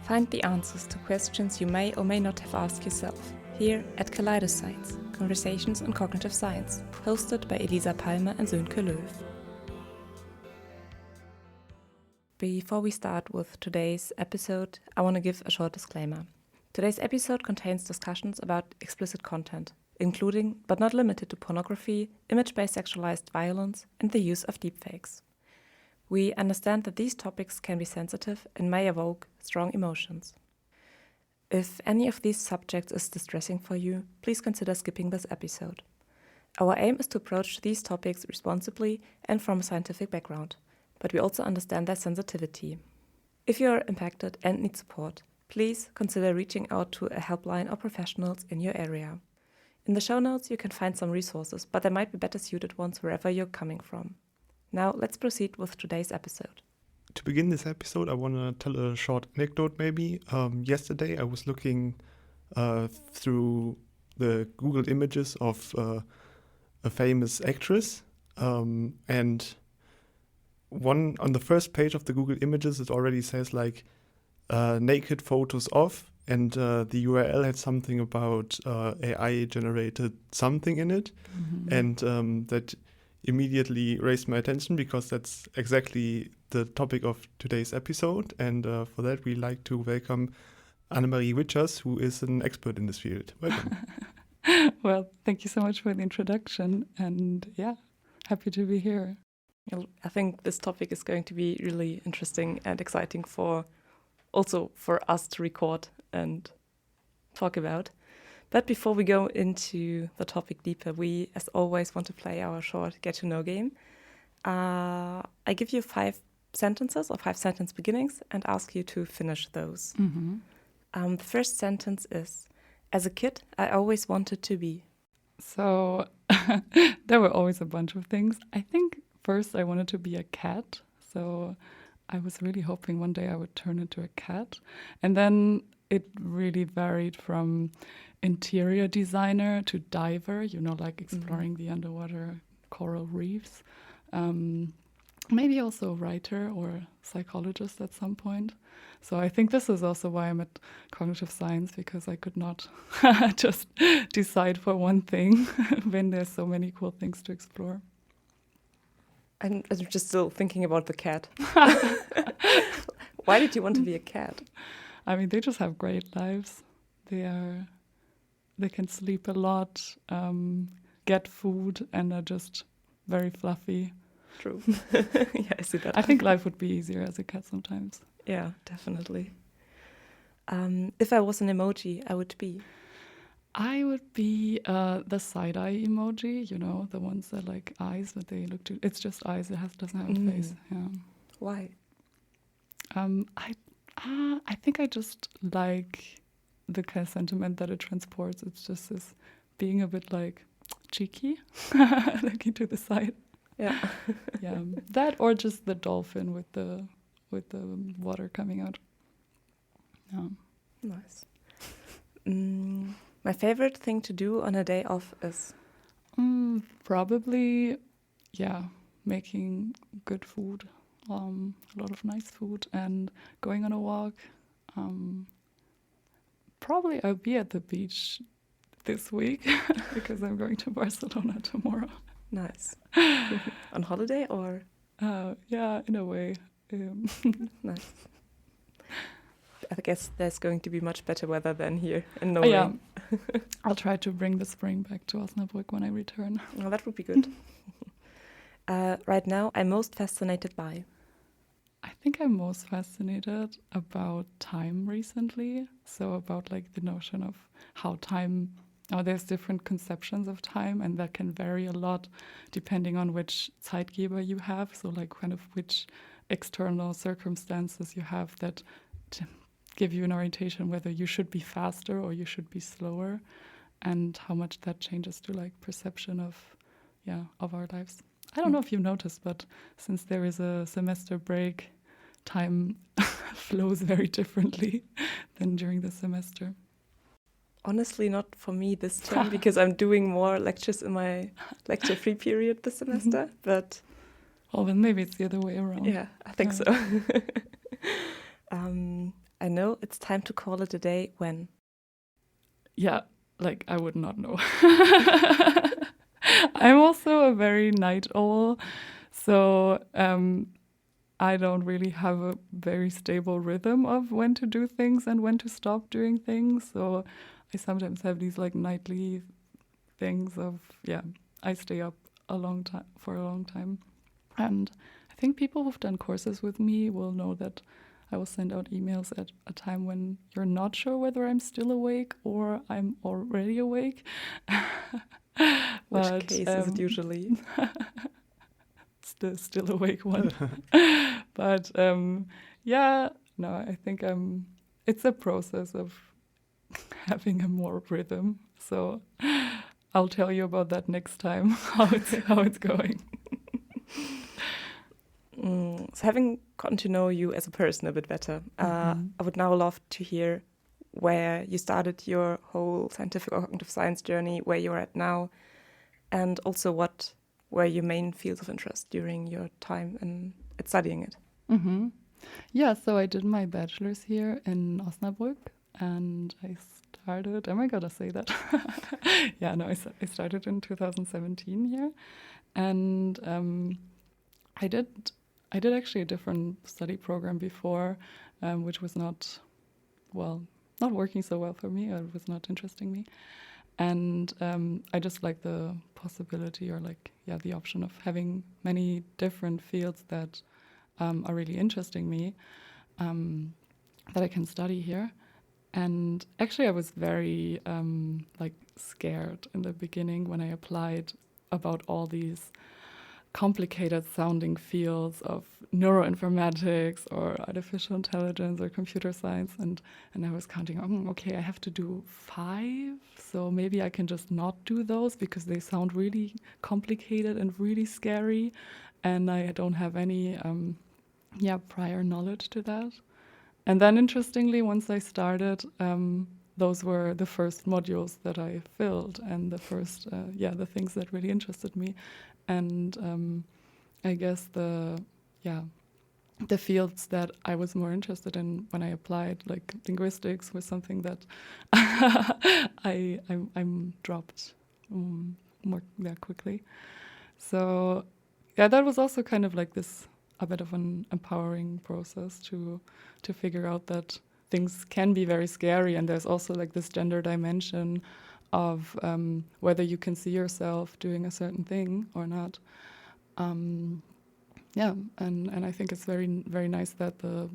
Find the answers to questions you may or may not have asked yourself here at Science, Conversations on Cognitive Science, hosted by Elisa Palmer and Sönke Löw. Before we start with today's episode, I want to give a short disclaimer. Today's episode contains discussions about explicit content, including but not limited to pornography, image-based sexualized violence, and the use of deepfakes. We understand that these topics can be sensitive and may evoke strong emotions. If any of these subjects is distressing for you, please consider skipping this episode. Our aim is to approach these topics responsibly and from a scientific background, but we also understand their sensitivity. If you are impacted and need support, please consider reaching out to a helpline or professionals in your area. In the show notes, you can find some resources, but there might be better suited ones wherever you're coming from. Now, let's proceed with today's episode. To begin this episode, I want to tell a short anecdote maybe. Yesterday, I was looking through the Google images of a famous actress. And one on the first page of the Google images, it already says like naked photos off. And the URL had something about AI-generated something in it. Mm-hmm. And that immediately raised my attention because that's exactly the topic of today's episode. And for that, we like to welcome Annemarie Witschas, who is an expert in this field. Welcome. Well, thank you so much for the introduction. And yeah, happy to be here. I think this topic is going to be really interesting and exciting for us to record and talk about. But before we go into the topic deeper, we, as always, want to play our short get-to-know game. I give you 5 sentences or 5 sentence beginnings and ask you to finish those. Mm-hmm. The first sentence is, as a kid, I always wanted to be. So there were always a bunch of things. I think first I wanted to be a cat. So I was really hoping one day I would turn into a cat. And then it really varied from interior designer to diver, like exploring the underwater coral reefs. Maybe also writer or psychologist at some point. So I think this is also why I'm at cognitive science, because I could not just decide for one thing when there's so many cool things to explore. I'm just still thinking about the cat. Why did you want to be a cat? I mean, they just have great lives. They can sleep a lot, get food, and are just very fluffy. True. Yeah, I see that. I think life would be easier as a cat sometimes. Yeah, definitely. If I was an emoji, I would be? I would be the side-eye emoji, the ones that like eyes, but they look too... It's just eyes, doesn't have a face. Yeah. Why? I think I just like the kind of sentiment that it transports. It's just this being a bit like cheeky, looking to the side. Yeah. Yeah. That or just the dolphin with the water coming out. Yeah. Nice. My favorite thing to do on a day off is? Probably, making good food. A lot of nice food and going on a walk. Probably I'll be at the beach this week because I'm going to Barcelona tomorrow. Nice. On holiday or? Yeah, in a way. Nice. I guess there's going to be much better weather than here in Norway. Yeah. I'll try to bring the spring back to Osnabrück when I return. Well, that would be good. Right now, I'm most fascinated by? I think I'm most fascinated about time recently. So about like the notion of how time, there's different conceptions of time, and that can vary a lot depending on which Zeitgeber you have. So like kind of which external circumstances you have that give you an orientation whether you should be faster or you should be slower, and how much that changes to like perception of our lives. I don't know if you've noticed, but since there is a semester break, time flows very differently than during the semester. Honestly, not for me this term, because I'm doing more lectures in my lecture-free period this semester, but... Well, then maybe it's the other way around. Yeah, I think so. I know it's time to call it a day when. Yeah, like I would not know. I'm also a very night owl, so I don't really have a very stable rhythm of when to do things and when to stop doing things. So I sometimes have these like nightly things of, I stay up for a long time. And I think people who've done courses with me will know that I will send out emails at a time when you're not sure whether I'm still awake or I'm already awake. Which case is it usually? The still awake one. But I think it's a process of having a more rhythm. So I'll tell you about that next time, how it's going. So having gotten to know you as a person a bit better, I would now love to hear where you started your whole scientific or cognitive science journey, where you're at now, and also what were your main fields of interest during your time at studying it. Mm-hmm. Yeah, so I did my bachelor's here in Osnabrück, and I started, am I gonna say that? I started in 2017 here, and I did actually a different study program before, which was not working so well for me, or it was not interesting me. And I just like the possibility or the option of having many different fields that are really interesting me, that I can study here. And actually I was very scared in the beginning when I applied about all these complicated sounding fields of neuroinformatics or artificial intelligence or computer science, and I was counting, okay, I have to do 5, so maybe I can just not do those because they sound really complicated and really scary, and I don't have any prior knowledge to that. And then interestingly, once I started, those were the first modules that I filled and the first the things that really interested me. And I guess the fields that I was more interested in when I applied, like linguistics, was something that I'm dropped more quickly. So that was also kind of like a bit of an empowering process to figure out that things can be very scary, and there's also like this gender dimension of whether you can see yourself doing a certain thing or not. And I think it's very, very nice that the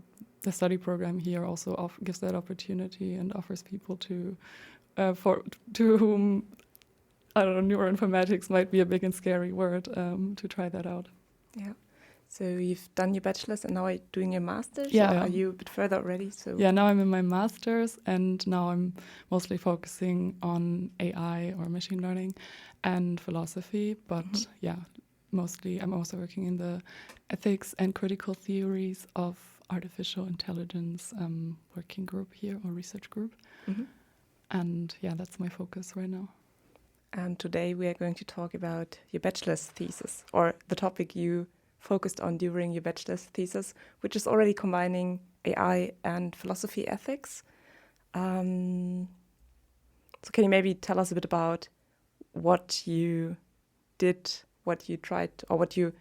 study program here also gives that opportunity and offers people to whom, I don't know, neuroinformatics might be a big and scary word, to try that out. Yeah. So you've done your bachelor's and now you're doing your master's? Yeah. Or are you a bit further already? So yeah, now I'm in my master's, and now I'm mostly focusing on AI or machine learning and philosophy. But mostly I'm also working in the ethics and critical theories of artificial intelligence working group here, or research group. And that's my focus right now. And today we are going to talk about your bachelor's thesis, or the topic you focused on during your bachelor's thesis, which is already combining AI and philosophy ethics. So can you maybe tell us a bit about what you did, what you tried, or what you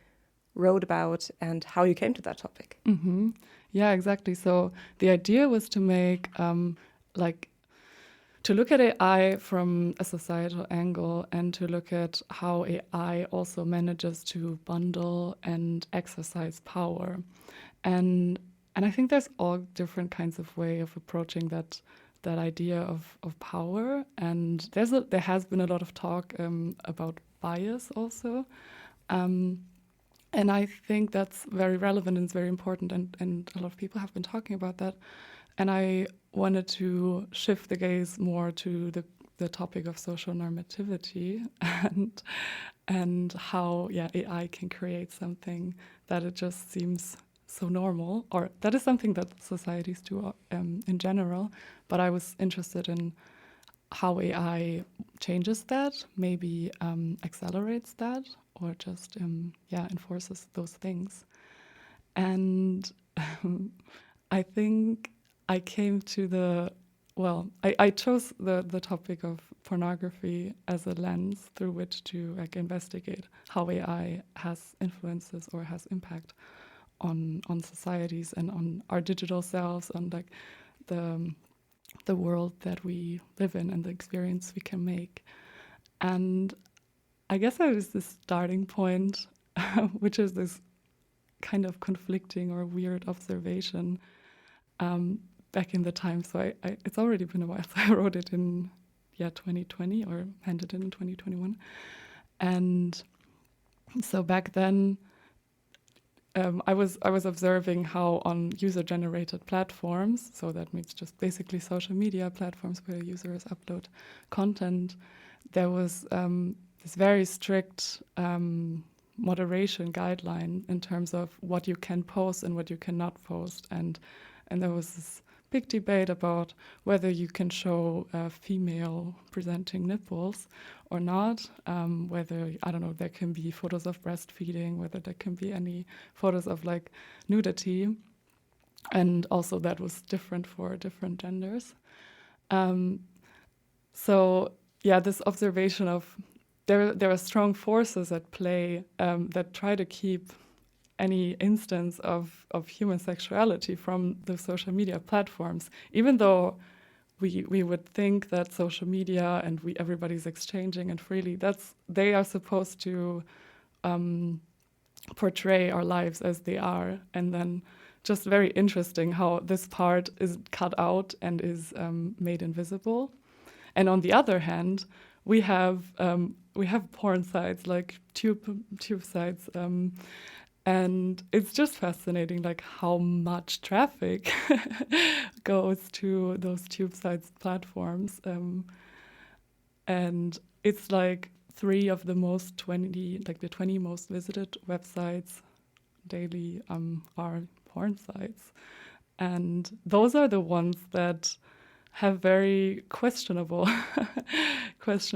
wrote about, and how you came to that topic? Mm-hmm. Yeah, exactly. So the idea was to make to look at AI from a societal angle, and to look at how AI also manages to bundle and exercise power. And I think there's all different kinds of way of approaching that idea of power. And there has been a lot of talk about bias also. And I think that's very relevant and it's very important, and a lot of people have been talking about that. And I wanted to shift the gaze more to the topic of social normativity and how AI can create something that it just seems so normal, or that is something that societies do in general. But I was interested in how AI changes that, maybe accelerates that, or just enforces those things. And I think I came to I chose the topic of pornography as a lens through which to like investigate how AI has influences or has impact on societies and on our digital selves, on like the world that we live in and the experience we can make. And I guess there is this starting point, which is this kind of conflicting or weird observation back in the time. So it's already been a while. So I wrote it in 2020 or handed it in 2021. And so back then, I was observing how on user-generated platforms, so that means just basically social media platforms where users upload content, there was this very strict moderation guideline in terms of what you can post and what you cannot post, and there was this big debate about whether you can show female presenting nipples or not, whether, I don't know, there can be photos of breastfeeding, whether there can be any photos of like nudity, and also that was different for different genders. So yeah, this observation of there are strong forces at play that try to keep any instance of human sexuality from the social media platforms, even though we would think that social media and everybody's exchanging and freely, they are supposed to portray our lives as they are, and then just very interesting how this part is cut out and is made invisible. And on the other hand, we have porn sites like tube sites. And it's just fascinating, like how much traffic goes to those tube sites platforms. And it's like 3 of the 20 most visited websites daily are porn sites. And those are the ones that have very questionable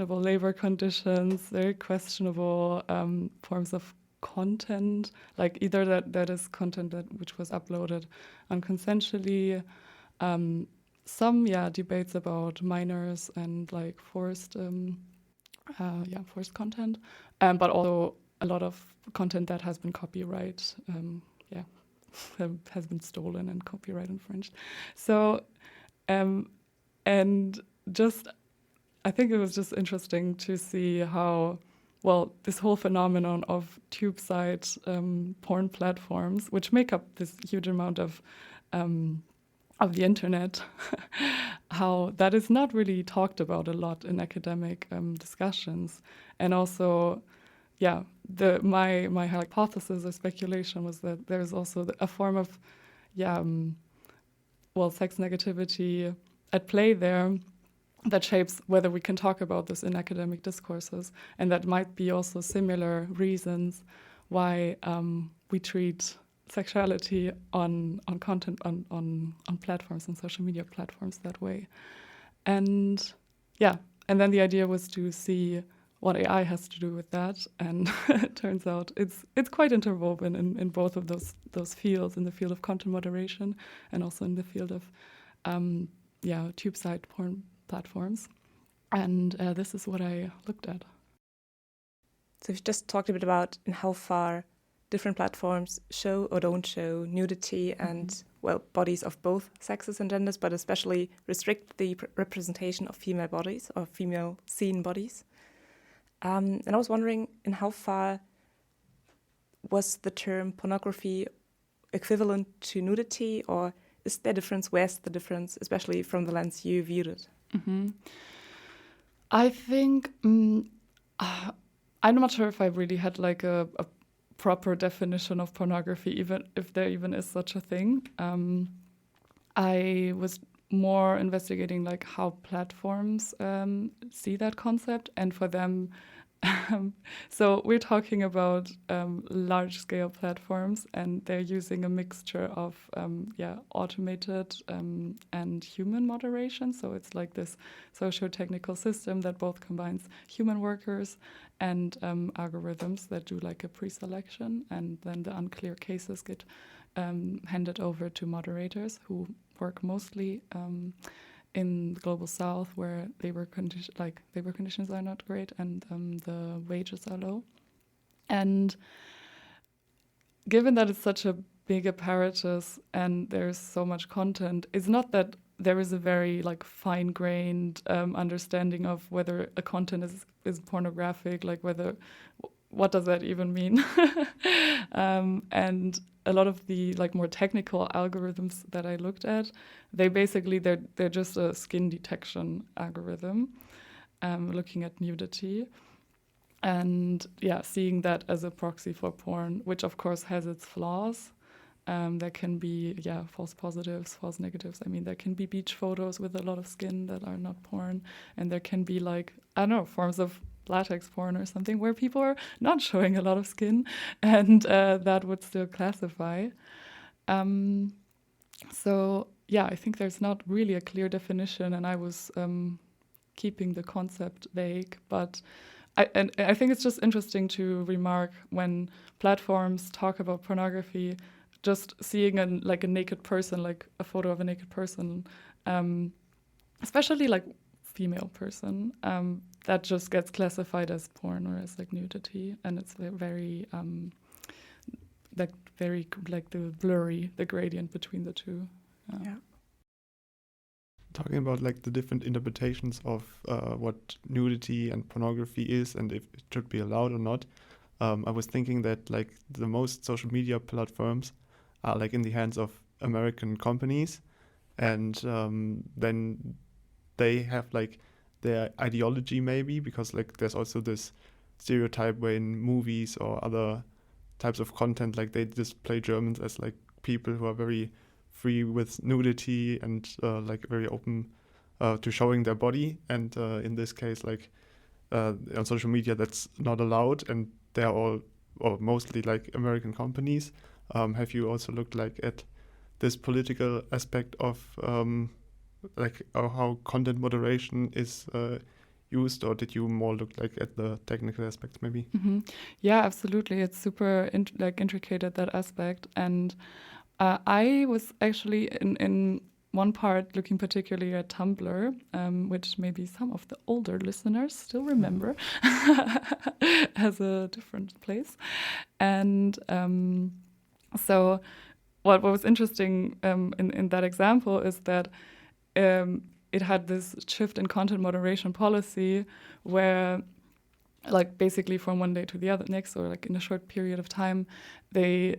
labor conditions, very questionable forms of content, like either that is content which was uploaded unconsensually, some debates about minors and like forced content, but also a lot of content that has been has been stolen and copyright infringed. So and just I think it was just interesting to see how this whole phenomenon of tube site porn platforms, which make up this huge amount of the internet, how that is not really talked about a lot in academic discussions. And also, my hypothesis or speculation was that there's also a form of, sex negativity at play there that shapes whether we can talk about this in academic discourses, and that might be also similar reasons why we treat sexuality on content on platforms and social media platforms that way. And then the idea was to see what AI has to do with that, and it turns out it's quite interwoven in both of those fields, in the field of content moderation and also in the field of tube site porn platforms. And this is what I looked at. So we've just talked a bit about in how far different platforms show or don't show nudity and, bodies of both sexes and genders, but especially restrict the representation of female bodies or female seen bodies. And I was wondering, in how far was the term pornography equivalent to nudity, or is there a difference? Where's the difference, especially from the lens you viewed it? Mm-hmm. I think I'm not sure if I really had like a proper definition of pornography, even if there even is such a thing. I was more investigating like how platforms see that concept, and for them, so we're talking about large-scale platforms, and they're using a mixture of automated and human moderation. So it's like this socio-technical system that both combines human workers and algorithms that do like a pre-selection, and then the unclear cases get handed over to moderators who work mostly in the global south, where labor conditions are not great and the wages are low. And given that it's such a big apparatus and there's so much content, it's not that there is a very like fine-grained understanding of whether a content is pornographic, like what does that even mean? And a lot of the like more technical algorithms that I looked at, they're just a skin detection algorithm, looking at nudity. And yeah, seeing that as a proxy for porn, which of course has its flaws. There can be, false positives, false negatives. I mean, there can be beach photos with a lot of skin that are not porn. And there can be like, I don't know, forms of latex porn or something where people are not showing a lot of skin. And that would still classify. So yeah, I think there's not really a clear definition. And I was keeping the concept vague. But I think it's just interesting to remark when platforms talk about pornography, just seeing a naked person, like a photo of a naked person, especially like female person, that just gets classified as porn or as like nudity, and it's very the gradient between the two. Yeah. Talking about like the different interpretations of what nudity and pornography is and if it should be allowed or not, I was thinking that like the most social media platforms are like in the hands of American companies, and then they have like their ideology maybe, because like there's also this stereotype where in movies or other types of content like they display Germans as like people who are very free with nudity and like very open to showing their body, and in this case like on social media that's not allowed, and they're all or mostly like American companies. Have you also looked like at this political aspect of how content moderation is used, or did you more look like at the technical aspects maybe? Mm-hmm. Yeah, absolutely. It's super intricate at that aspect, and I was actually in one part looking particularly at Tumblr, which maybe some of the older listeners still remember as a different place, and so what was interesting in that example is that it had this shift in content moderation policy where like basically from one day to the other next, or like in a short period of time, they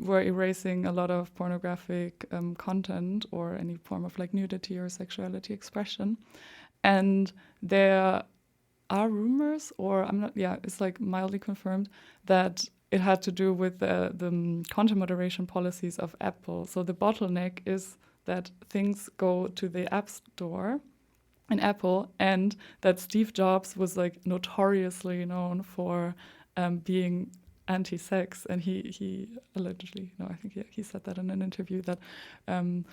were erasing a lot of pornographic content or any form of like nudity or sexuality expression. And there are rumors, or it's like mildly confirmed that it had to do with the content moderation policies of Apple. So the bottleneck is that things go to the App Store in Apple, and that Steve Jobs was like notoriously known for being anti-sex, and he allegedly, I think he said that in an interview, that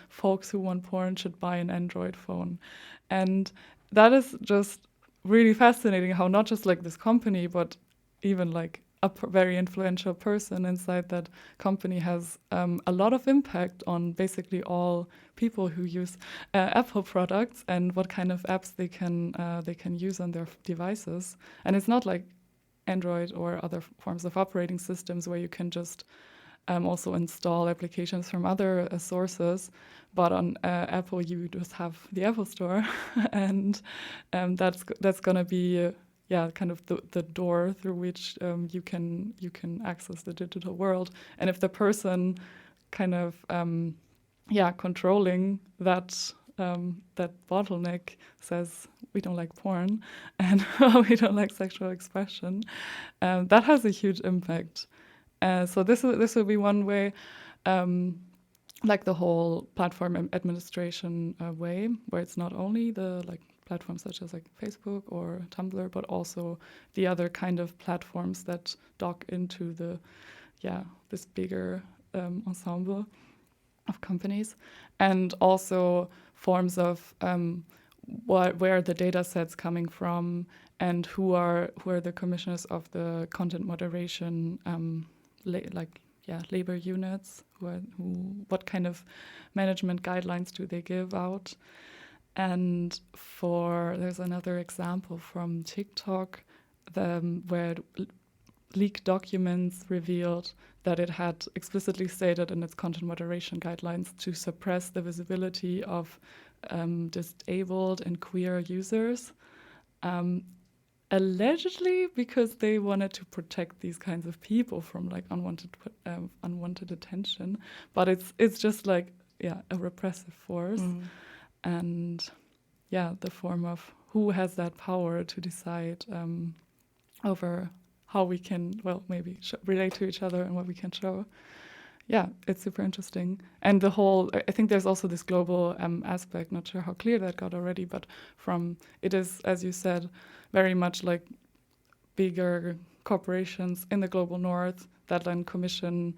folks who want porn should buy an Android phone. And that is just really fascinating how not just like this company, but even like a very influential person inside that company has a lot of impact on basically all people who use Apple products and what kind of apps they can use on their devices. And it's not like Android or other forms of operating systems where you can just also install applications from other sources, but on Apple you just have the Apple Store, and that's gonna be kind of the door through which you can access the digital world. And if the person kind of controlling that bottleneck says we don't like porn and we don't like sexual expression, that has a huge impact. So this will be one way, like the whole platform administration way, where it's not only the like platforms such as like Facebook or Tumblr, but also the other kind of platforms that dock into this bigger ensemble of companies, and also forms of where the data set's coming from and who are the commissioners of the content moderation labor units, what kind of management guidelines do they give out. And there's another example from TikTok where leaked documents revealed that it had explicitly stated in its content moderation guidelines to suppress the visibility of disabled and queer users, allegedly because they wanted to protect these kinds of people from like unwanted attention. But it's just like a repressive force, and the form of who has that power to decide over how we can, maybe relate to each other and what we can show. Yeah, it's super interesting. And I think there's also this global aspect, not sure how clear that got already, but it is, as you said, very much like bigger corporations in the global north that then commission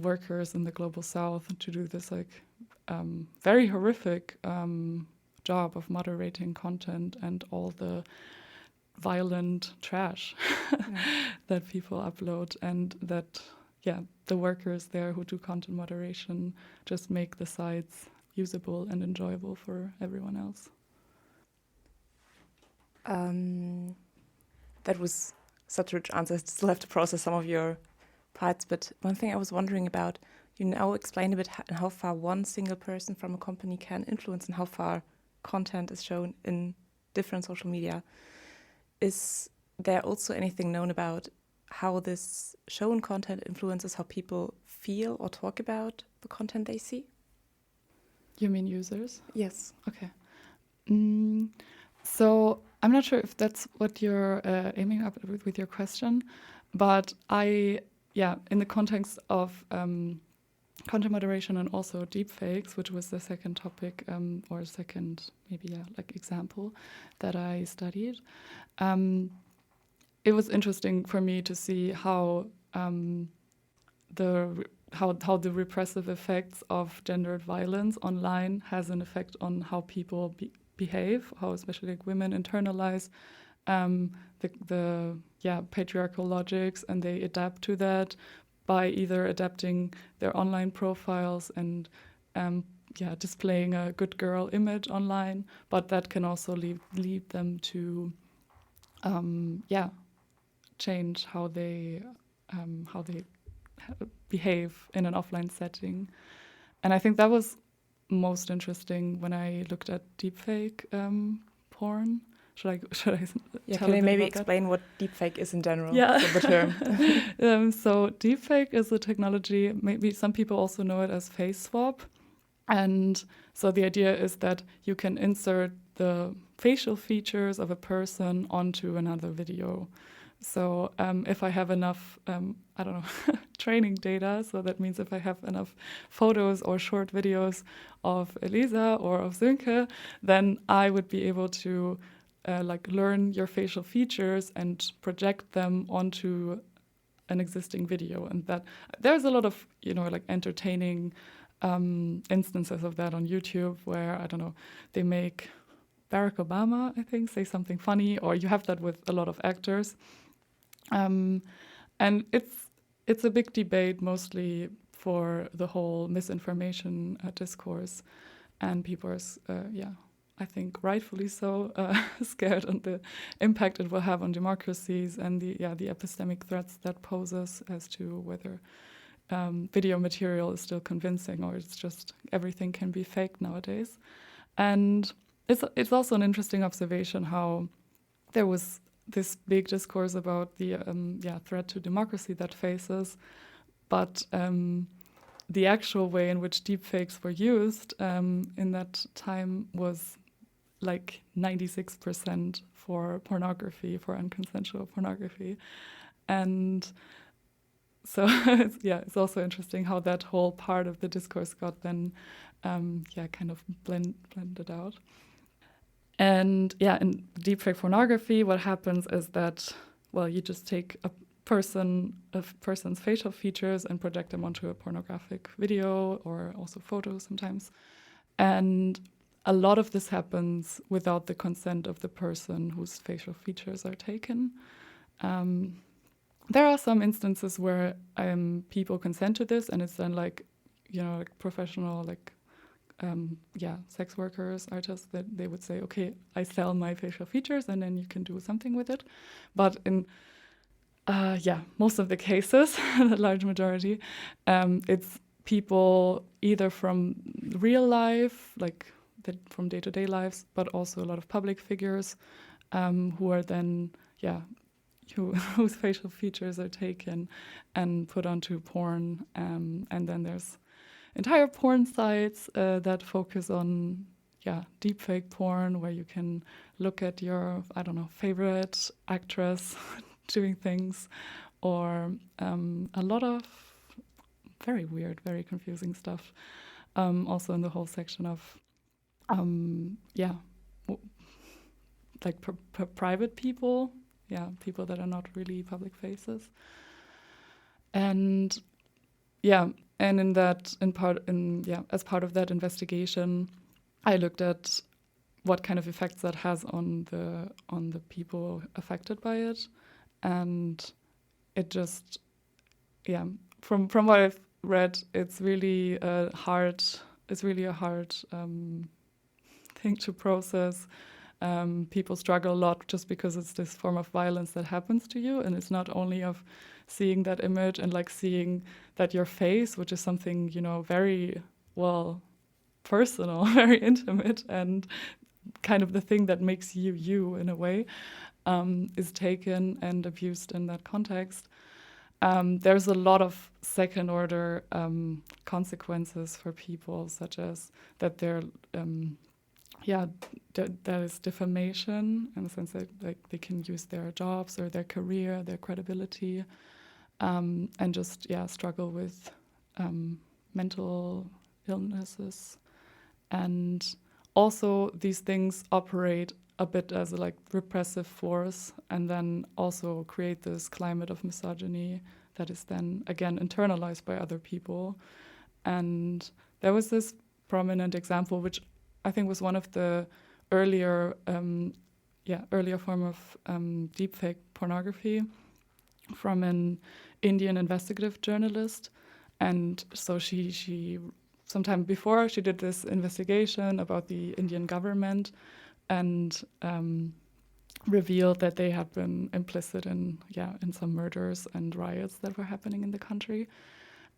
workers in the global south to do this like very horrific job of moderating content and all the violent trash that people upload, and that the workers there who do content moderation just make the sites usable and enjoyable for everyone else. That was such a rich answer. I still have to process some of your parts, but one thing I was wondering about, you now explain a bit how far one single person from a company can influence and how far content is shown in different social media. Is there also anything known about how this shown content influences how people feel or talk about the content they see? You mean users? Yes. Okay. So I'm not sure if that's what you're aiming at with your question, but in the context of content moderation and also deepfakes, which was the second topic or second example that I studied. It was interesting for me to see how the repressive effects of gendered violence online has an effect on how people behave, how especially like women internalize the patriarchal logics, and they adapt to that by either adapting their online profiles and displaying a good girl image online, but that can also lead them to change how they behave in an offline setting. And I think that was most interesting when I looked at deepfake porn. Should I can I maybe explain what deepfake is in general? Yeah. So the term. So deepfake is a technology, maybe some people also know it as face swap. And so the idea is that you can insert the facial features of a person onto another video. So if I have enough, training data, so that means if I have enough photos or short videos of Elisa or of Sönke, then I would be able to learn your facial features and project them onto an existing video. And that there's a lot of, entertaining instances of that on YouTube where, they make Barack Obama, I think, say something funny, or you have that with a lot of actors. And it's a big debate mostly for the whole misinformation discourse, and people are, I think rightfully so, scared on the impact it will have on democracies and the epistemic threats that poses as to whether video material is still convincing or it's just everything can be faked nowadays. And it's also an interesting observation how there was this big discourse about the threat to democracy that faces, but the actual way in which deepfakes were used in that time was like 96% for pornography, for unconsensual pornography. And so it's also interesting how that whole part of the discourse got then kind of blended out. And in deepfake pornography, what happens is that, you just take a person's facial features and project them onto a pornographic video or also photos sometimes. And a lot of this happens without the consent of the person whose facial features are taken. there are some instances where people consent to this, and it's then like, like professional, like, sex workers, artists, that they would say, okay, I sell my facial features, and then you can do something with it. But in most of the cases, the large majority, it's people either from real life, like from day-to-day lives, but also a lot of public figures who are then, whose facial features are taken and put onto porn. And then there's entire porn sites that focus on, deepfake porn, where you can look at your, favorite actress doing things, or a lot of very weird, very confusing stuff. Also in the whole section of, like private people, people that are not really public faces. And and as part of that investigation, I looked at what kind of effects that has on the people affected by it. And it just, from what I've read, it's really a hard thing to process. People struggle a lot just because it's this form of violence that happens to you, and it's not only of seeing that image and like seeing that your face, which is something, very personal, very intimate, and kind of the thing that makes you in a way, is taken and abused in that context. There's a lot of second-order consequences for people, such as that there is defamation, in the sense that like they can use their jobs or their career, their credibility, and just struggle with mental illnesses. And also these things operate a bit as a like repressive force, and then also create this climate of misogyny that is then again internalized by other people. And there was this prominent example, which I think was one of the earlier form of deepfake pornography, from an Indian investigative journalist. And so she sometime before, she did this investigation about the Indian government, and revealed that they had been implicit in some murders and riots that were happening in the country.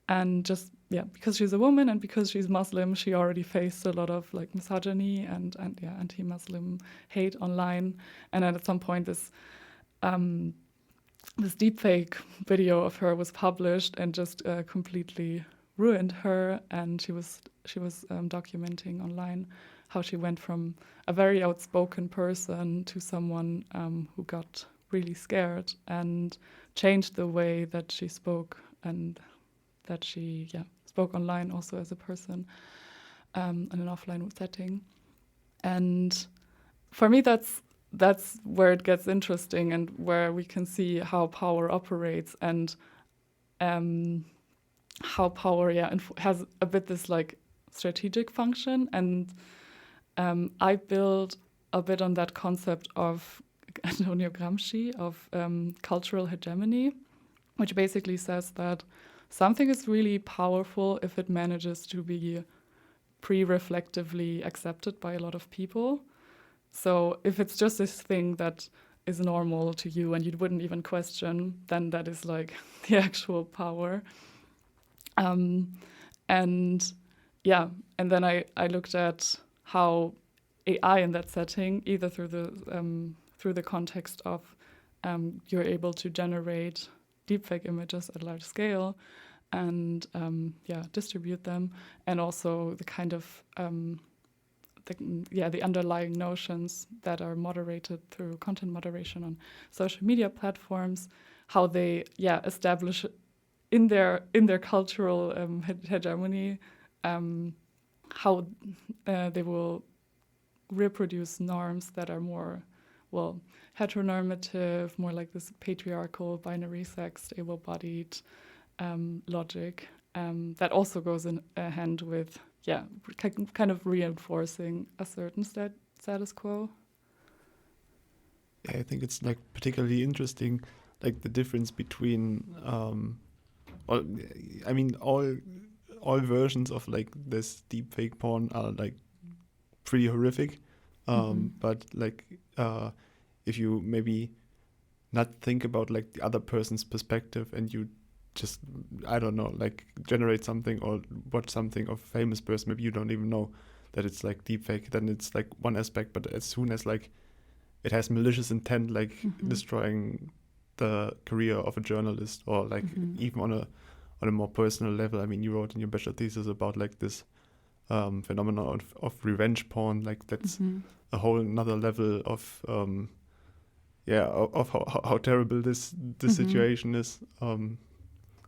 And just because she's a woman and because she's Muslim, she already faced a lot of like misogyny and anti-Muslim hate online. And then at some point, this deepfake video of her was published and just completely ruined her. And she was documenting online how she went from a very outspoken person to someone who got really scared and changed the way that she spoke, and that she spoke online also as a person in an offline setting. And for me, that's where it gets interesting, and where we can see how power operates, and how power has a bit this like strategic function. And I build a bit on that concept of Antonio Gramsci of cultural hegemony, which basically says that something is really powerful if it manages to be pre-reflectively accepted by a lot of people. So if it's just this thing that is normal to you and you wouldn't even question, then that is like the actual power. And then I looked at how AI in that setting, either through the context of you're able to generate deepfake images at large scale and distribute them, and also the kind of the underlying notions that are moderated through content moderation on social media platforms, how they establish in their cultural hegemony, how they will reproduce norms that are more heteronormative, more like this patriarchal binary sex, able-bodied logic, that also goes in hand with kind of reinforcing a certain status quo. Yeah, I think it's like particularly interesting like the difference between all versions of like this deepfake porn are like pretty horrific. But like if you maybe not think about like the other person's perspective and you just, I don't know, like generate something or watch something of a famous person, maybe you don't even know that it's like deepfake, then it's like one aspect. But as soon as like it has malicious intent, like destroying the career of a journalist, or like even on a more personal level. I mean, you wrote in your bachelor thesis about like this phenomenon of revenge porn, like that's a whole another level of how terrible this situation is.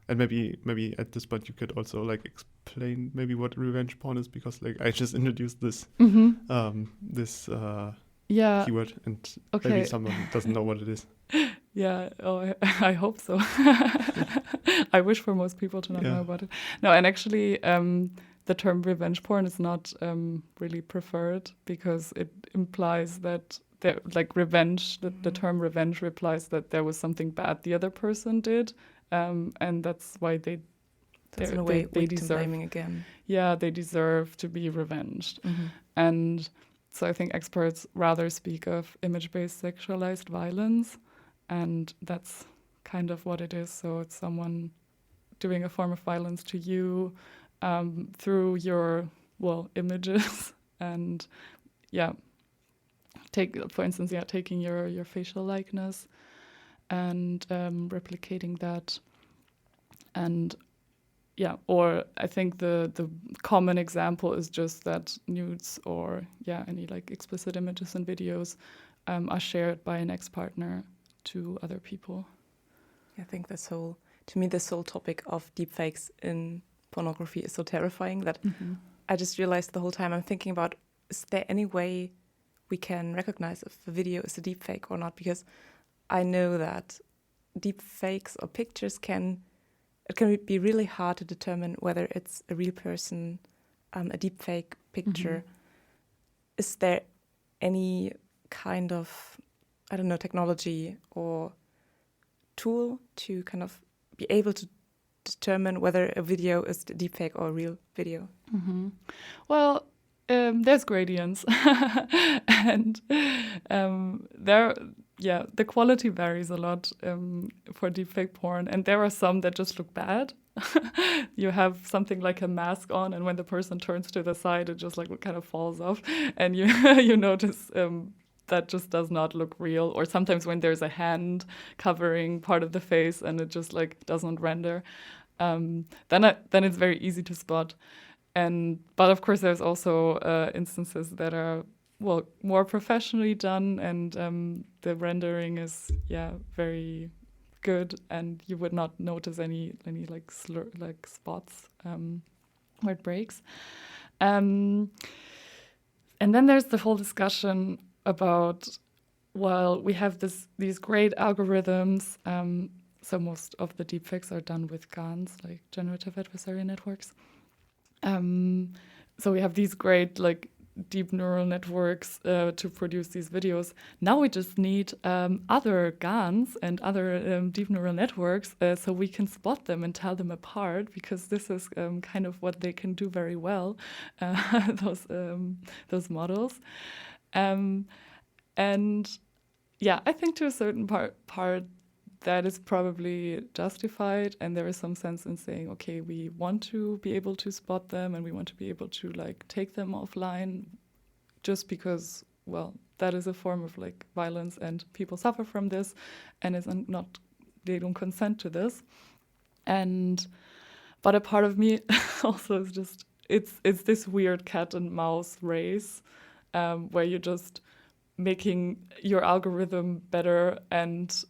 And maybe at this point you could also like explain maybe what revenge porn is, because like I just introduced this this keyword, and maybe someone doesn't know what it is. Yeah, I hope so. I wish for most people to not know about it. No, and actually the term revenge porn is not really preferred, because it implies that like revenge, the term revenge implies that there was something bad the other person did, and that's why they in a way they deserve blaming again. Yeah, they deserve to be revenged. And so I think experts rather speak of image-based sexualized violence, and that's kind of what it is. So it's someone doing a form of violence to you through your images, and taking your facial likeness and replicating that. And or I think the common example is just that nudes or any like explicit images and videos are shared by an ex-partner to other people. I think this whole topic of deepfakes in pornography is so terrifying that I just realized the whole time I'm thinking about, is there any way we can recognize if a video is a deepfake or not? Because I know that deepfakes or pictures can be really hard to determine whether it's a real person, a deepfake picture. Is there any kind of, I don't know, technology or tool to kind of be able to determine whether a video is a deepfake or a real video? Well, there's gradients, and the quality varies a lot for deepfake porn, and there are some that just look bad. You have something like a mask on, and when the person turns to the side, it just like kind of falls off, and you notice that just does not look real. Or sometimes when there's a hand covering part of the face and it just like doesn't render, then it's very easy to spot. But of course, there's also instances that are more professionally done, and the rendering is very good, and you would not notice any like spots where it breaks. And then there's the whole discussion about, we have these great algorithms. So most of the deepfakes are done with GANs, like generative adversarial networks. So we have these great like deep neural networks to produce these videos. Now we just need other GANs and other deep neural networks so we can spot them and tell them apart, because this is kind of what they can do very well, those models. And I think to a certain part that is probably justified, and there is some sense in saying, okay, we want to be able to spot them and we want to be able to like take them offline, just because, that is a form of like violence and people suffer from this, and they don't consent to this. But a part of me also is just, it's this weird cat and mouse race where you're just making your algorithm better, and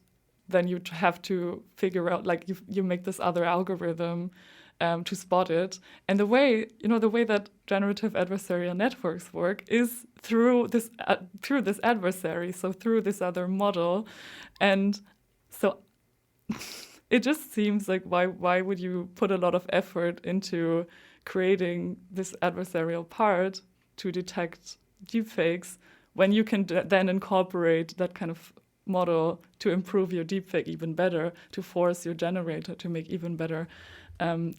then you have to figure out, like, you make this other algorithm to spot it. And the way that generative adversarial networks work is through this adversary, so through this other model. And so it just seems like, why would you put a lot of effort into creating this adversarial part to detect deepfakes when you can then incorporate that kind of model to improve your deepfake even better, to force your generator to make even better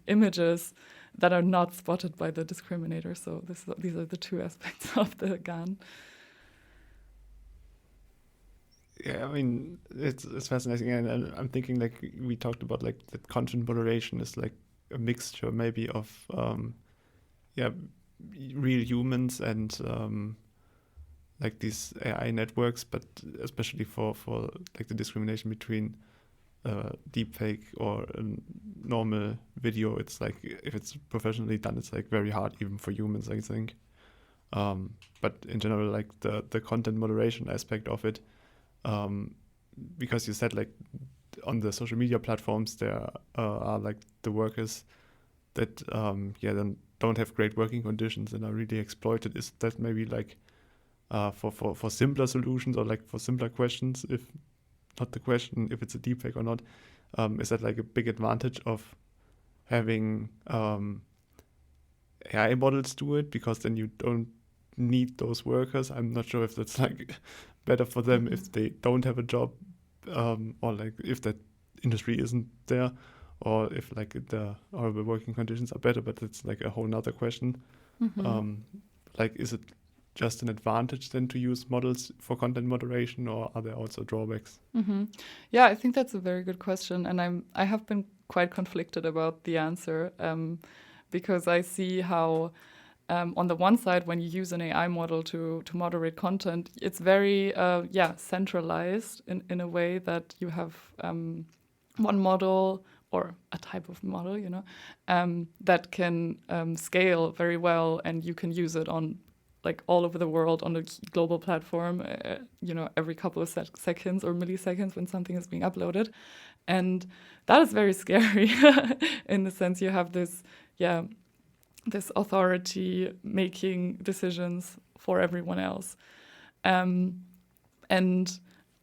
images that are not spotted by the discriminator. So these are the two aspects of the gun. Yeah, I mean, it's fascinating, and I'm thinking, like, we talked about, like, that content moderation is like a mixture maybe of real humans and like these AI networks, but especially for like the discrimination between deepfake or a normal video, it's like, if it's professionally done, it's like very hard even for humans, I think. But in general, like the content moderation aspect of it, because you said, like, on the social media platforms there are like the workers that then don't have great working conditions and are really exploited. Is that maybe like for simpler solutions, or like for simpler questions, if not the question if it's a deepfake or not, is that like a big advantage of having AI models do it, because then you don't need those workers? I'm not sure if that's like better for them if they don't have a job, or like if that industry isn't there, or if like the horrible working conditions are better, but it's like a whole nother question. Like, is it just an advantage then to use models for content moderation, or are there also drawbacks? Yeah, I think that's a very good question, and I have been quite conflicted about the answer, because I see how on the one side, when you use an AI model to moderate content, it's very centralized in a way that you have one model or a type of model, that can scale very well, and you can use it on like all over the world on a global platform, every couple of seconds or milliseconds when something is being uploaded. And that is very scary in the sense you have this authority making decisions for everyone else. And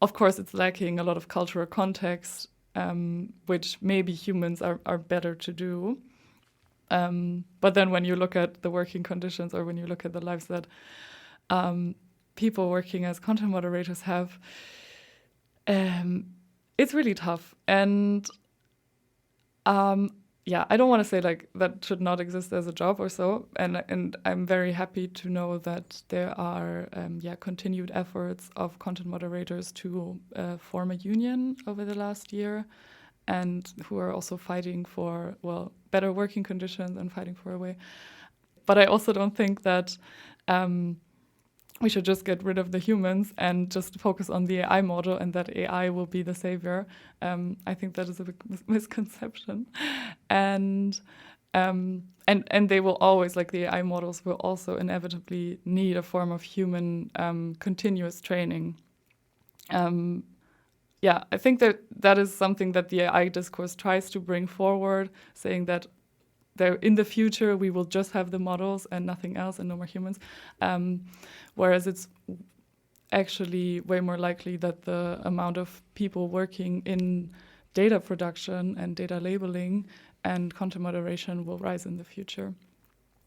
of course, it's lacking a lot of cultural context, which maybe humans are better to do. But then when you look at the working conditions, or when you look at the lives that people working as content moderators have, it's really tough. And I don't want to say like that should not exist as a job or so. And I'm very happy to know that there are continued efforts of content moderators to form a union over the last year, and who are also fighting for, better working conditions and fighting for a way. But I also don't think that we should just get rid of the humans and just focus on the AI model, and that AI will be the savior. I think that is a big misconception. And they will always, like the AI models will also inevitably need a form of human continuous training. I think that is something that the AI discourse tries to bring forward, saying that in the future we will just have the models and nothing else, and no more humans. Whereas it's actually way more likely that the amount of people working in data production and data labeling and content moderation will rise in the future.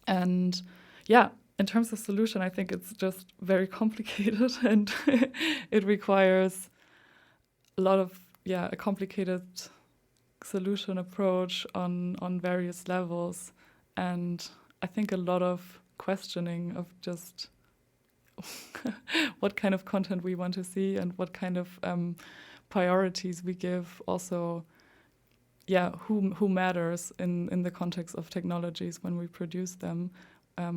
And in terms of solution, I think it's just very complicated, and it requires a lot of a complicated solution approach on various levels, and I think a lot of questioning of just what kind of content we want to see and what kind of priorities we give. Also, who matters in the context of technologies when we produce them,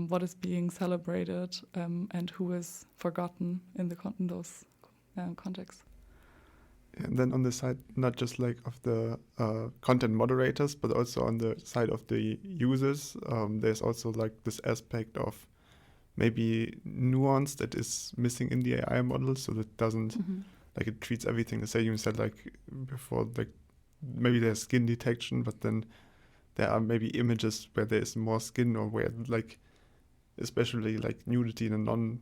what is being celebrated, and who is forgotten in those contexts. And then on the side, not just like of the content moderators, but also on the side of the users, there's also like this aspect of maybe nuance that is missing in the AI model, so that doesn't like, it treats everything the same. You said like before, like maybe there's skin detection, but then there are maybe images where there's more skin, or where like especially like nudity in a non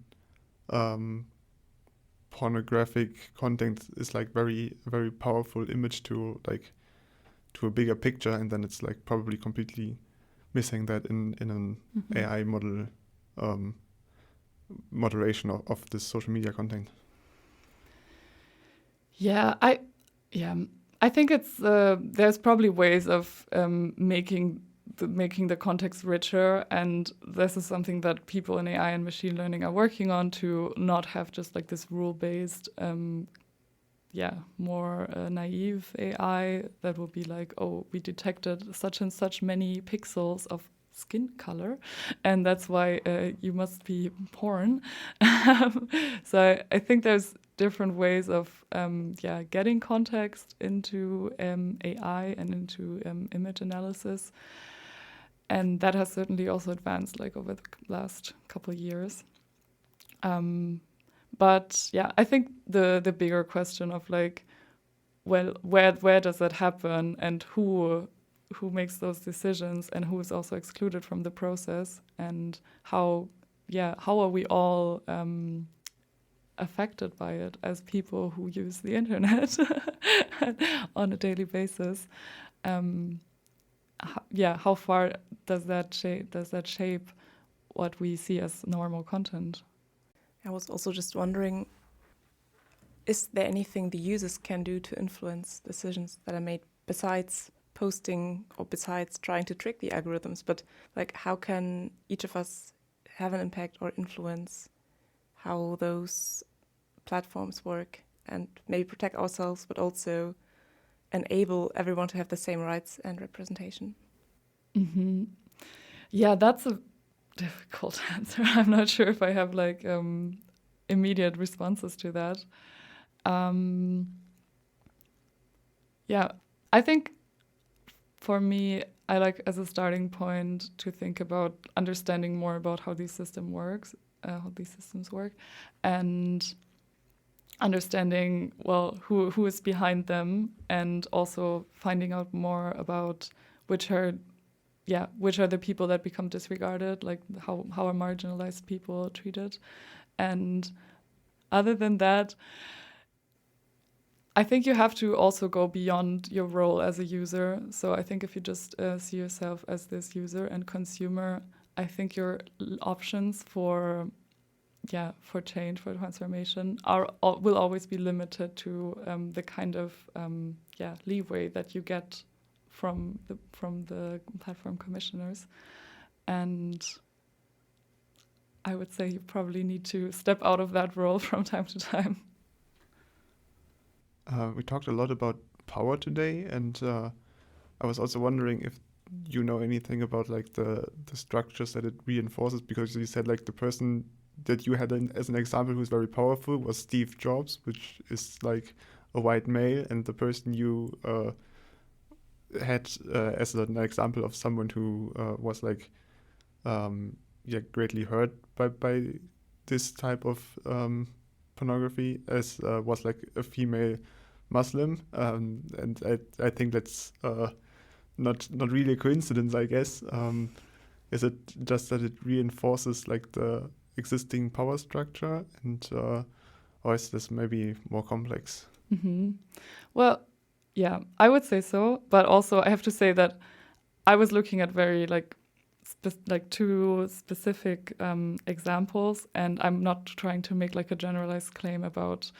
pornographic content is like very powerful image to a bigger picture, and then it's like probably completely missing that in an AI model moderation of this social media content. I think it's there's probably ways of making the context richer, and this is something that people in AI and machine learning are working on, to not have just like this rule-based, more naive AI that will be like, oh, we detected such and such many pixels of skin color, and that's why you must be porn. So I think there's different ways of getting context into AI and into image analysis, and that has certainly also advanced like over the last couple of years. But yeah, I think the bigger question of like, well, where does that happen, and who makes those decisions, and who is also excluded from the process, and how are we all affected by it as people who use the internet on a daily basis? How far does that shape what we see as normal content? I was also just wondering, is there anything the users can do to influence decisions that are made besides posting or besides trying to trick the algorithms? But like, how can each of us have an impact or influence how those platforms work, and maybe protect ourselves, but also enable everyone to have the same rights and representation? Mm-hmm. Yeah, that's a difficult answer. I'm not sure if I have like immediate responses to that. I think for me, I like as a starting point to think about understanding more about how these systems work, and understanding, well, who is behind them, and also finding out more about which are the people that become disregarded, like how are marginalized people treated. And other than that, I think you have to also go beyond your role as a user. So I think if you just see yourself as this user and consumer, I think your options for change, for transformation will always be limited to the kind of leeway that you get from the platform commissioners. And I would say you probably need to step out of that role from time to time. We talked a lot about power today, and I was also wondering if you know anything about like the structures that it reinforces, because you said like the person that you had as an example who's very powerful was Steve Jobs, which is like a white male, and the person you had as an example of someone who was like greatly hurt by this type of pornography as was like a female Muslim, and I think that's not really a coincidence, I guess. Is it just that it reinforces like the existing power structure, and or is this maybe more complex? Mm-hmm. Well, yeah, I would say so, but also I have to say that I was looking at very two specific examples, and I'm not trying to make like a generalized claim about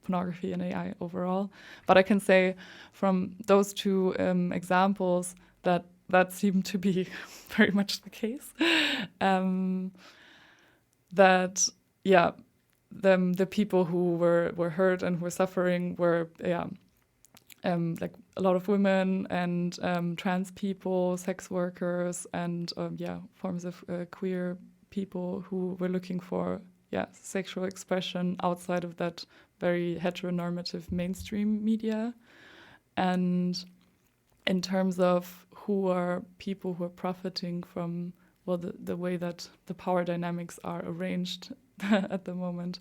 pornography and AI overall, but I can say from those two examples that seemed to be very much the case. The people who were hurt and were suffering were like a lot of women and trans people, sex workers, and forms of queer people who were looking for sexual expression outside of that very heteronormative mainstream media. And in terms of who are people who are profiting from the way that the power dynamics are arranged at the moment,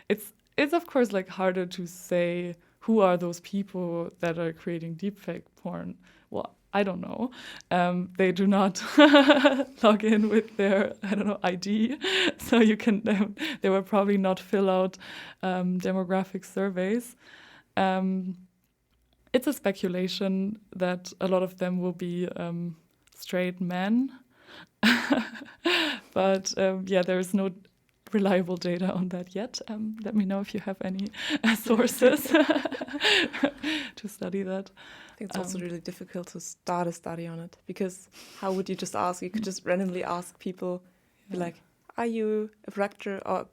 it's of course like harder to say who are those people that are creating deepfake porn. Well, I don't know. They do not log in with their ID, so you can. They will probably not fill out demographic surveys. It's a speculation that a lot of them will be straight men, but there is no reliable data on that yet. Let me know if you have any sources to study that. I think it's also really difficult to start a study on it, because how would you just ask? You could just randomly ask people, be like, are you a director or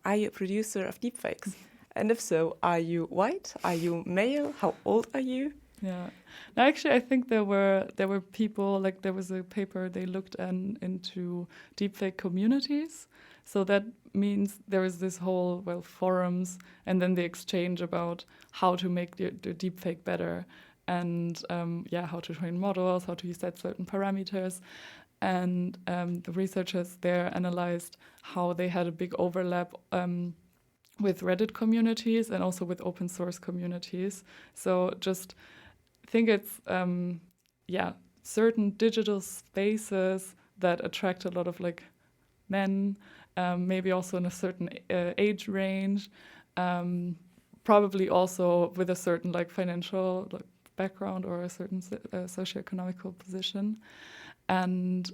are you a producer of deepfakes? And if so, are you white? Are you male? How old are you? Yeah. No, actually, I think there were people, like there was a paper they looked into deepfake communities. So that means there is this whole, forums, and then the exchange about how to make the deepfake better, and how to train models, how to set certain parameters. And the researchers there analyzed how they had a big overlap with Reddit communities and also with open source communities. So just think it's certain digital spaces that attract a lot of like men, maybe also in a certain age range, probably also with a certain like financial background or a certain socioeconomical position. And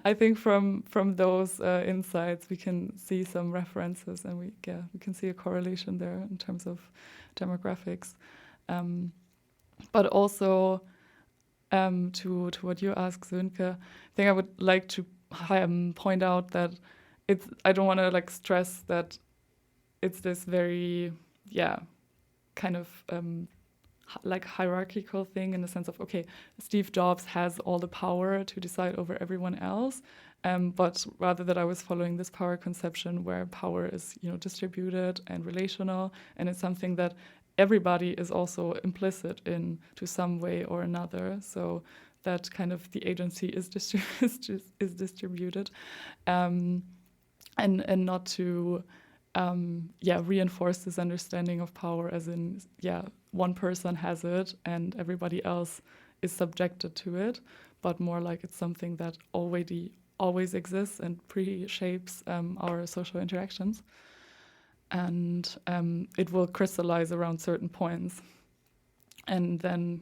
I think from those insights we can see some references, and we can see a correlation there in terms of demographics. But also to what you asked, Sönke, I think I would like to point out that I don't want to like stress that it's this very kind of like hierarchical thing, in the sense of, okay, Steve Jobs has all the power to decide over everyone else, but rather that I was following this power conception where power is distributed and relational, and it's something that everybody is also implicit in to some way or another. So that kind of the agency is distributed, and not to reinforce this understanding of power as in one person has it and everybody else is subjected to it, but more like it's something that always exists and pre-shapes our social interactions, and it will crystallize around certain points. And then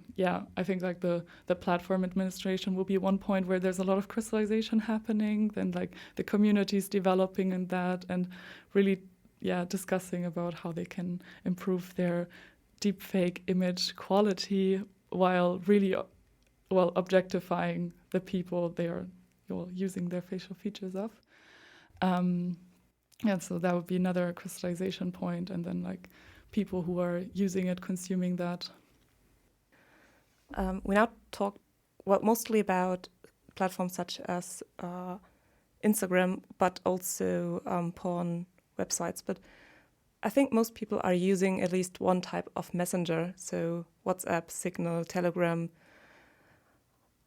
I think like the platform administration will be one point where there's a lot of crystallization happening, then like the communities developing in that, and really discussing about how they can improve their deepfake image quality while really objectifying the people they are using their facial features of. So that would be another crystallization point, and then like people who are using it, consuming that. We now talk mostly about platforms such as Instagram, but also porn websites. But I think most people are using at least one type of messenger, so WhatsApp, Signal, Telegram.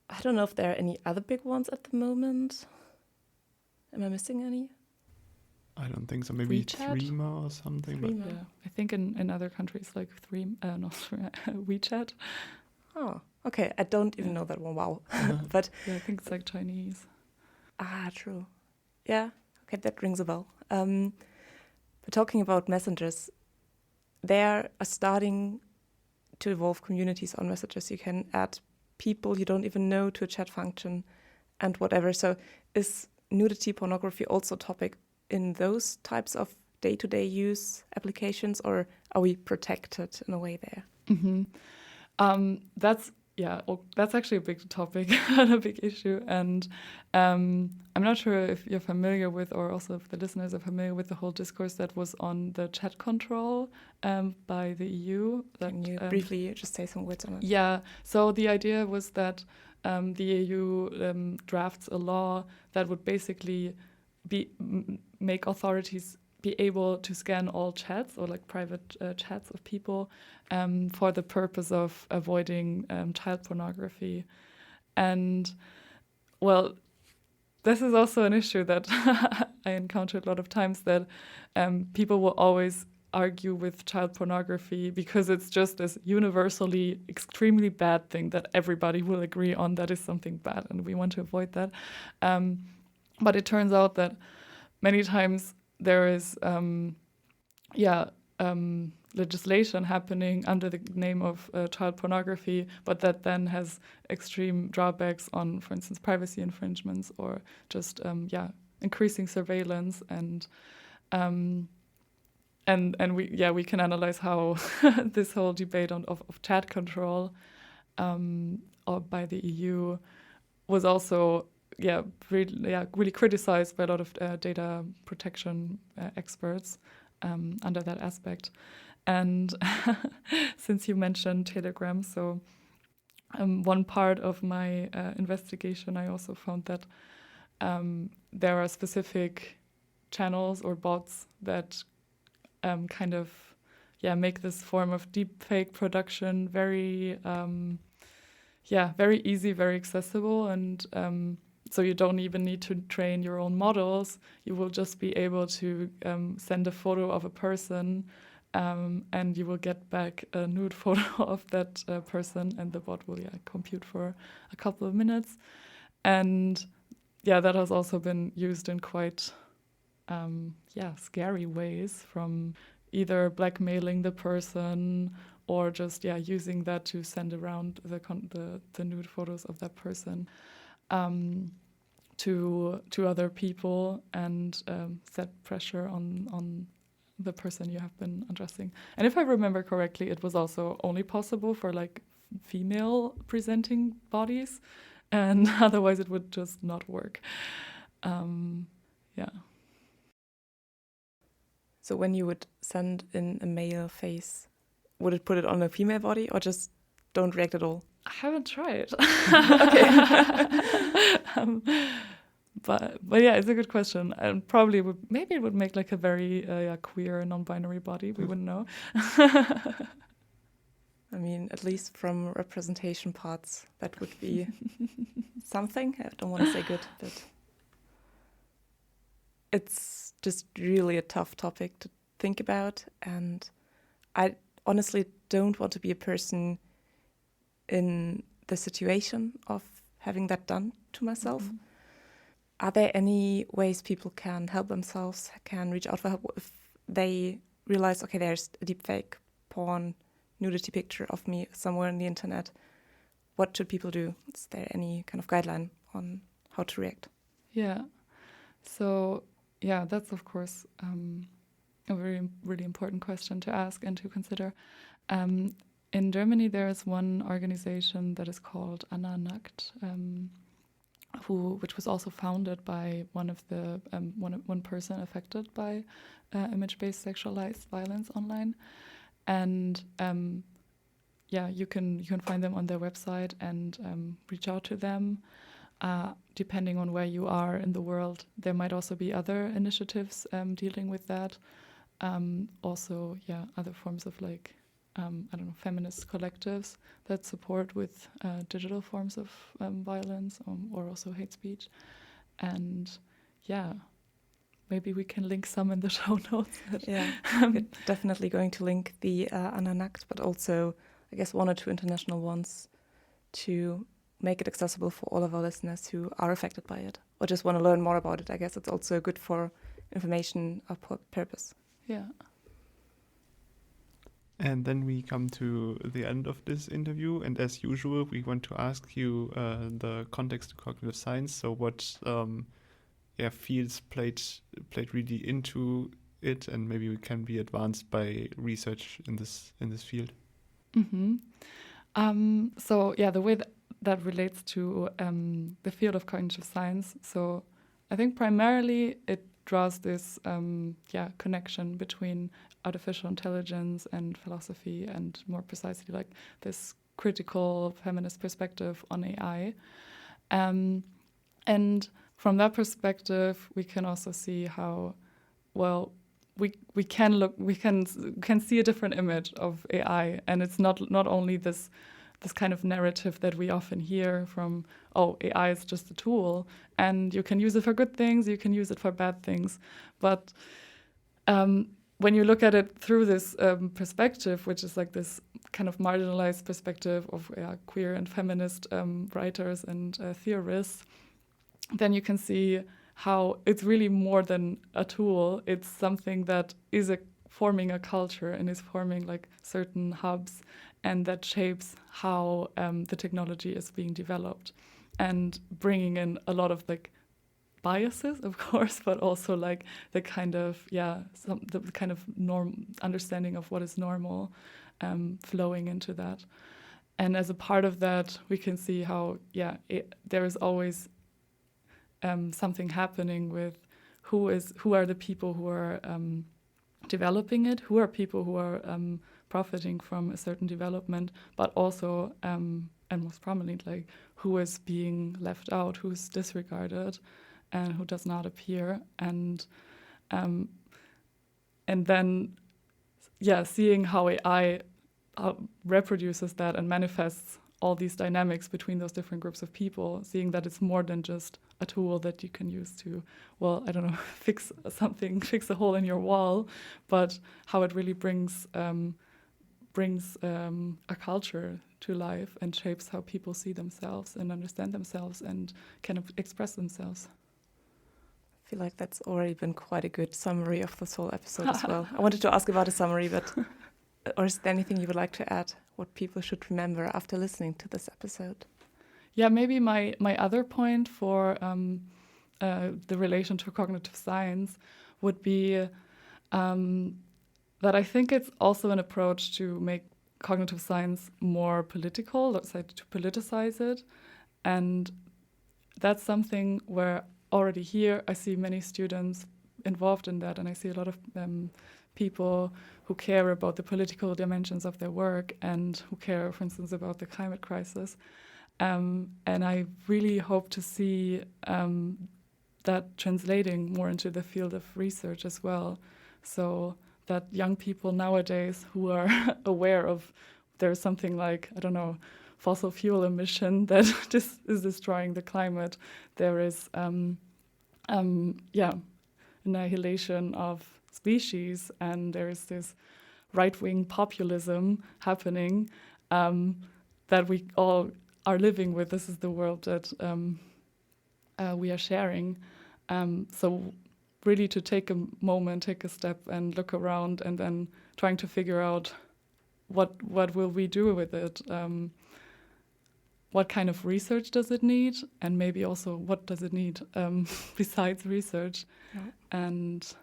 I don't know if there are any other big ones at the moment. Am I missing any? I don't think so. Maybe WeChat? Threema or something. Threema. Yeah, I think in other countries like WeChat. Oh, okay. I don't even know that one. Wow. But I think it's like Chinese. True. Yeah. Okay, that rings a bell. But talking about messengers, there are starting to evolve communities on messages. You can add people you don't even know to a chat function and whatever. So is nudity pornography also a topic in those types of day-to-day use applications, or are we protected in a way there? Mm-hmm. That's actually a big topic and a big issue. And I'm not sure if you're familiar with, or also if the listeners are familiar with the whole discourse that was on the chat control by the EU. Can you briefly just say some words on it? Yeah. So the idea was that the EU drafts a law that would basically make authorities be able to scan all chats or like private chats of people for the purpose of avoiding child pornography. And this is also an issue that I encountered a lot of times, that people will always argue with child pornography because it's just this universally extremely bad thing that everybody will agree on that is something bad, and we want to avoid that. But it turns out that many times there is legislation happening under the name of child pornography, but that then has extreme drawbacks on, for instance, privacy infringements or just increasing surveillance and we can analyze how this whole debate of chat control or by the EU was also really criticized by a lot of data protection experts under that aspect. And since you mentioned Telegram, so one part of my investigation, I also found that there are specific channels or bots that make this form of deepfake production very easy, very accessible, and so you don't even need to train your own models. You will just be able to send a photo of a person, and you will get back a nude photo of that person, and the bot will compute for a couple of minutes. And that has also been used in quite scary ways, from either blackmailing the person or just using that to send around the nude photos of that person to other people and set pressure on the person you have been undressing. And if I remember correctly, it was also only possible for like female presenting bodies, and otherwise it would just not work. So when you would send in a male face, would it put it on a female body or just don't react at all? I haven't tried. Okay. But it's a good question. And probably maybe it would make like a very queer non-binary body. We wouldn't know. I mean, at least from representation parts, that would be something. I don't want to say good, but it's just really a tough topic to think about. And I honestly don't want to be a person in the situation of having that done to myself. Mm-hmm. Are there any ways people can help themselves, can reach out for help if they realize, okay, there's a deepfake porn nudity picture of me somewhere on the internet? What should people do? Is there any kind of guideline on how to react? Yeah. So, that's of course a really important question to ask and to consider. In Germany, there is one organization that is called Annika, which was also founded by one of the one person affected by image-based sexualized violence online, and you can find them on their website and reach out to them. Depending on where you are in the world, there might also be other initiatives dealing with that. Also, other forms of like feminist collectives that support with digital forms of violence or also hate speech. And maybe we can link some in the show notes. We're definitely going to link the Annika, but also I guess one or two international ones to make it accessible for all of our listeners who are affected by it or just want to learn more about it. I guess it's also good for information purpose. Yeah. And then we come to the end of this interview, and as usual, we want to ask you the context to cognitive science. So, what fields played really into it, and maybe we can be advanced by research in this field. Mm-hmm. The way that relates to the field of cognitive science. So, I think primarily it draws this connection between artificial intelligence and philosophy, and more precisely like this critical feminist perspective on AI. And from that perspective, we can also see how we can see a different image of AI, and it's not only this kind of narrative that we often hear from, AI is just a tool, and you can use it for good things, you can use it for bad things. But when you look at it through this perspective, which is like this kind of marginalized perspective of queer and feminist writers and theorists, then you can see how it's really more than a tool. It's something that is a forming a culture and is forming like certain hubs, and that shapes how the technology is being developed, and bringing in a lot of like biases, of course, but also like the kind of the kind of understanding of what is normal flowing into that. And as a part of that, we can see how there is always something happening with who are the people who are developing it, who are people who are profiting from a certain development, but also and most prominently, like who is being left out, who's disregarded, and who does not appear, and then seeing how AI reproduces that and manifests all these dynamics between those different groups of people, seeing that it's more than just a tool that you can use to, fix something, fix a hole in your wall, but how it really brings a culture to life and shapes how people see themselves and understand themselves and kind of express themselves. I feel like that's already been quite a good summary of this whole episode as well. I wanted to ask about a summary, but or is there anything you would like to add, what people should remember after listening to this episode? Yeah, maybe my other point for the relation to cognitive science would be that I think it's also an approach to make cognitive science more political, let's say to politicize it. And that's something where already here I see many students involved in that, and I see a lot of people who care about the political dimensions of their work and who care, for instance, about the climate crisis. And I really hope to see that translating more into the field of research as well, so that young people nowadays who are aware of there's something like, fossil fuel emission that just is destroying the climate. There is annihilation of species, and there is this right-wing populism happening that we all are living with. This is the world that we are sharing. So really to take a moment, take a step and look around, and then trying to figure out what will we do with it? What kind of research does it need? And maybe also what does it need besides research? Yeah. And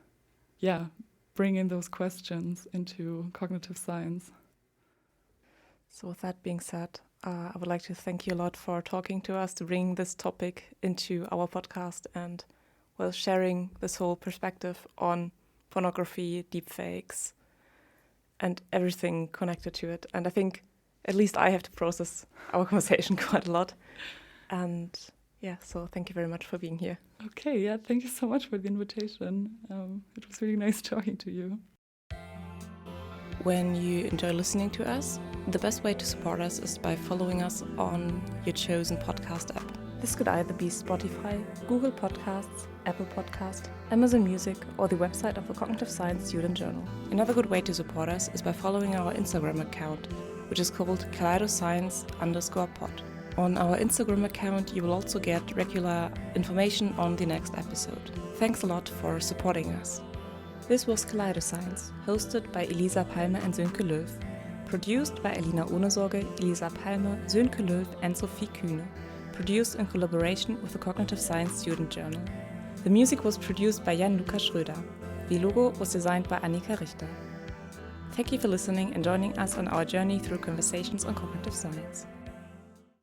bring in those questions into cognitive science. So with that being said, I would like to thank you a lot for talking to us, to bring this topic into our podcast and sharing this whole perspective on pornography, deepfakes, and everything connected to it. And I think at least I have to process our conversation quite a lot. And so thank you very much for being here. Okay, thank you so much for the invitation. It was really nice talking to you. When you enjoy listening to us, the best way to support us is by following us on your chosen podcast app. This could either be Spotify, Google Podcasts, Apple Podcast, Amazon Music, or the website of the Cognitive Science Student Journal. Another good way to support us is by following our Instagram account, which is called kaleidoscience_pod. On our Instagram account, you will also get regular information on the next episode. Thanks a lot for supporting us. This was Kaleidoscience, hosted by Elisa Palmer and Sönke Löw, produced by Alina Ohnesorge, Elisa Palmer, Sönke Löw and Sophie Kühne, produced in collaboration with the Cognitive Science Student Journal. The music was produced by Jan-Lukas Schröder. The logo was designed by Annika Richter. Thank you for listening and joining us on our journey through conversations on cognitive science.